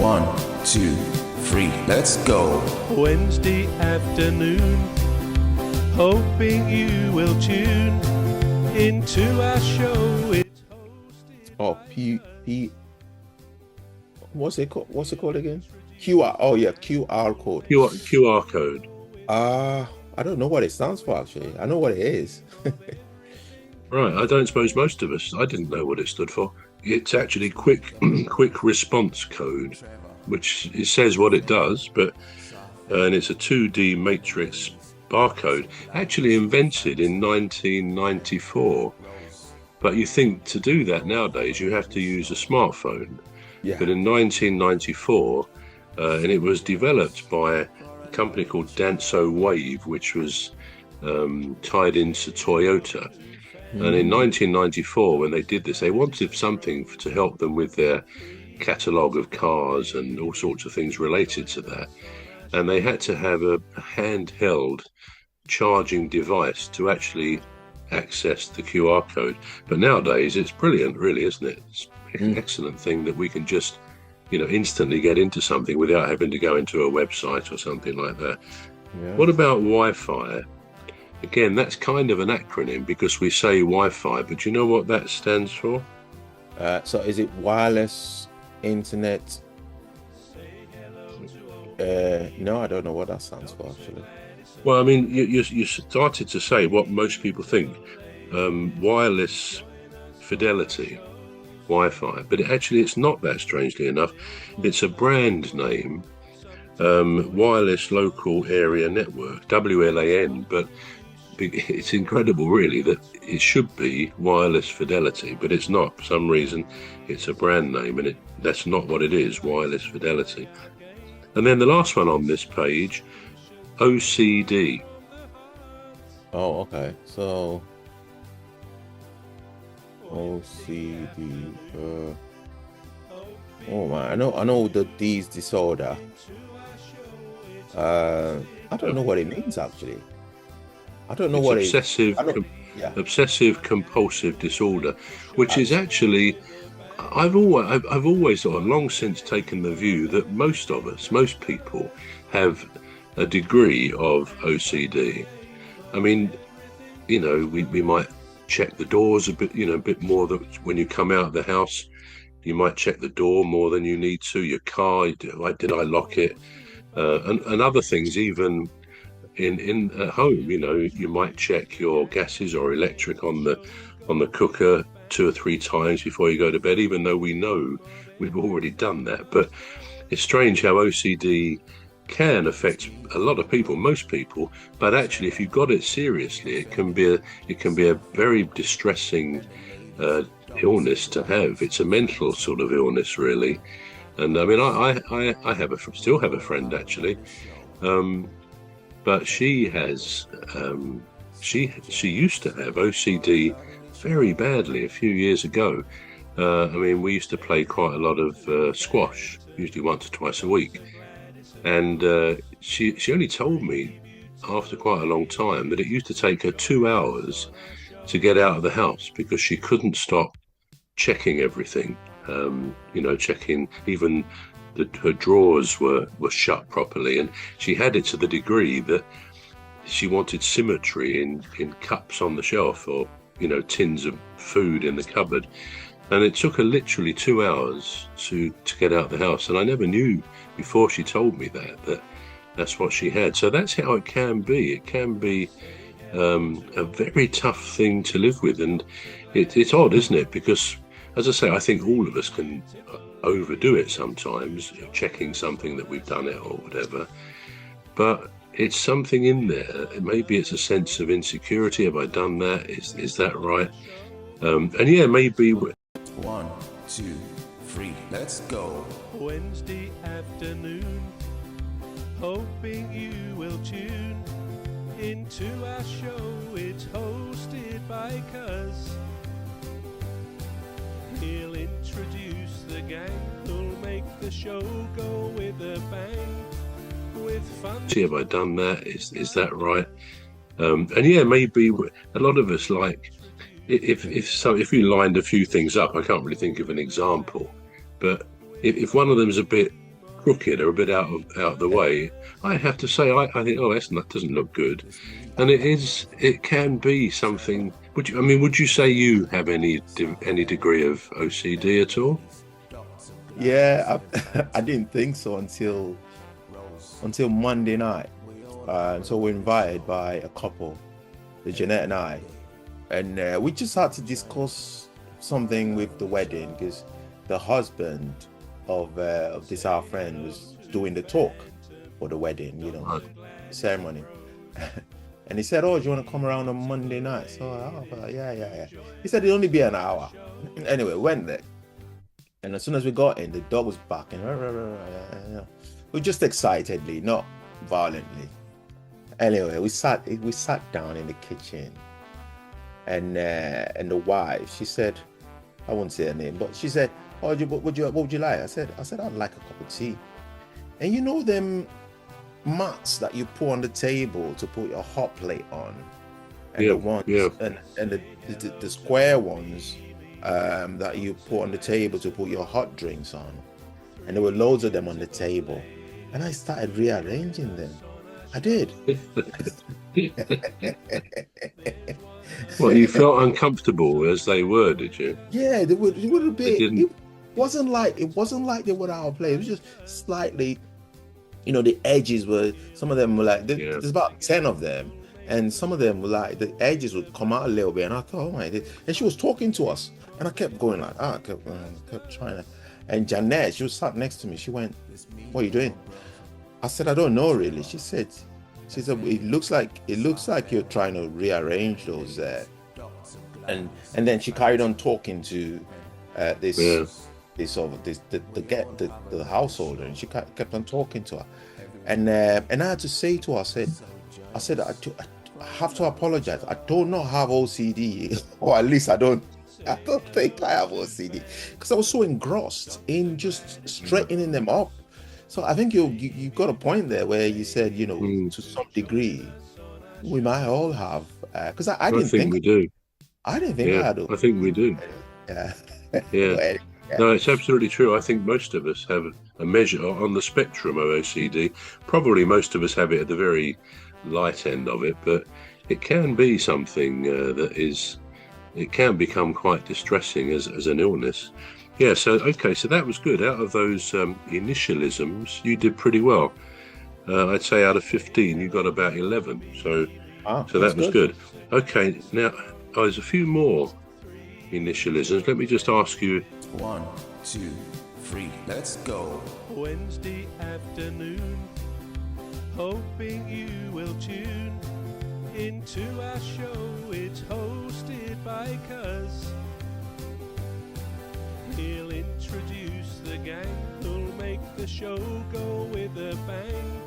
1, 2, 3, let's go. Wednesday afternoon, hoping you will tune into our show. It's hosted. Oh, what's it called again? QR. Oh yeah, QR code. QR code. I don't know what it stands for actually. I know what it is. Right, I don't suppose most of us. I didn't know what it stood for. It's actually quick response code, which it says what it does, but and it's a 2D matrix barcode, actually invented in 1994. But you think to do that nowadays, you have to use a smartphone. Yeah. But in 1994, and it was developed by a company called Danso Wave, which was tied into Toyota. And in 1994, when they did this, they wanted something to help them with their catalogue of cars and all sorts of things related to that. And they had to have a handheld charging device to actually access the QR code. But nowadays, it's brilliant, really, isn't it? It's an excellent thing that we can just, instantly get into something without having to go into a website or something like that. Yeah. What about Wi-Fi? Again, that's kind of an acronym because we say Wi-Fi, but do you know what that stands for? So is it wireless internet? No, I don't know what that stands for actually. Well, I mean, you started to say what most people think, wireless fidelity, Wi-Fi, but it's not that, strangely enough. It's a brand name, Wireless Local Area Network, WLAN, but it's incredible, really, that it should be wireless fidelity, but it's not. For some reason, it's a brand name, and that's not what it is, wireless fidelity. And then the last one on this page, OCD. Oh, okay. So OCD. Oh man, I know the D's disorder. I don't know what it means actually. I don't know It's what obsessive compulsive disorder, which is actually, I've always long since taken the view that most people have a degree of OCD. I mean, we might check the doors a bit more. That when you come out of the house, you might check the door more than you need to. Your car, did I lock it? And other things, even in at home, you might check your gases or electric on the cooker 2 or 3 times before you go to bed, even though we know we've already done that. But it's strange how OCD can affect a lot of people, most people, but actually if you've got it seriously, it can be a very distressing illness to have. It's a mental sort of illness, really. And I mean, I still have a friend actually, but she has she used to have OCD very badly a few years ago. I mean, we used to play quite a lot of squash, usually once or twice a week. And she only told me after quite a long time that it used to take her 2 hours to get out of the house because she couldn't stop checking everything. Checking even her drawers were shut properly, and she had it to the degree that she wanted symmetry in cups on the shelf or tins of food in the cupboard. And it took her literally 2 hours to get out of the house. And I never knew before she told me that that's what she had. So that's how it can be. It can be a very tough thing to live with. And it's odd, isn't it? Because, as I say, I think all of us can overdo it sometimes, checking something that we've done it or whatever. But it's something in there. Maybe it's a sense of insecurity. Have I done that? Is that right? And yeah, maybe... 1, 2, 3, let's go. Wednesday afternoon, hoping you will tune into our show. It's hosted by Cuz. He'll introduce the gang who'll make the show go with a bang. With fun. See, have I done that? Is that right? And yeah, maybe a lot of us, like, if you lined a few things up, I can't really think of an example, but if one of them's a bit crooked or a bit out of the way, I have to say I think, oh, that doesn't look good, and it can be something. Would you say you have any degree of OCD at all? Yeah, I didn't think so until Monday night. So we're invited by a couple, the Jeanette and I, and we just had to discuss something with the wedding because the husband of this our friend was doing the talk for the wedding, Right. ceremony. And he said, "Oh, do you want to come around on Monday night?" So I thought, yeah. He said it'd only be an hour. Anyway, went there. And as soon as we got in, the dog was barking. We just excitedly, not violently. Anyway, we sat down in the kitchen, and the wife, she said, I won't say her name, but she said, "Oh, what would you like?" I said I'd like a cup of tea. And you know them mats that you put on the table to put your hot plate on, and Yeah, the ones yeah. and the square ones that you put on the table to put your hot drinks on, and there were loads of them on the table, and I started rearranging them. I did. Well, you felt uncomfortable as they were, did you? Yeah, it would have They been. didn't. It wasn't like they were out of place. It was just slightly, the edges were. Some of them were like Yeah. there's about 10 of them, and some of them were like the edges would come out a little bit, and I thought, oh my, and she was talking to us, and I kept going like, I kept trying to, and Jeanette, she was sat next to me. She went, "What are you doing?" I said, "I don't know really." She said, "It looks like you're trying to rearrange those." And then she carried on talking to this Yeah. the householder, and she kept on talking to her, and I had to say to her, I said I have to apologize. I don't know have OCD, or at least I don't think I have OCD, because I was so engrossed in just straightening them up. So I think you got a point there where you said, to some degree, we might all have, because I I didn't think we think do. I didn't think I Yeah, had I think we do. Yeah. Yeah. But anyway, No, it's absolutely true. I think most of us have a measure on the spectrum of OCD. Probably most of us have it at the very light end of it, but it can be something it can become quite distressing as an illness. Yeah, so that was good. Out of those initialisms, you did pretty well. I'd say out of 15, you got about 11. So that that's was good. Okay, now there's a few more initialisms. Let me just ask you. 1, 2, 3, let's go. Wednesday afternoon, hoping you will tune into our show. It's hosted by Cuz. He'll introduce the gang who'll make the show go with a bang.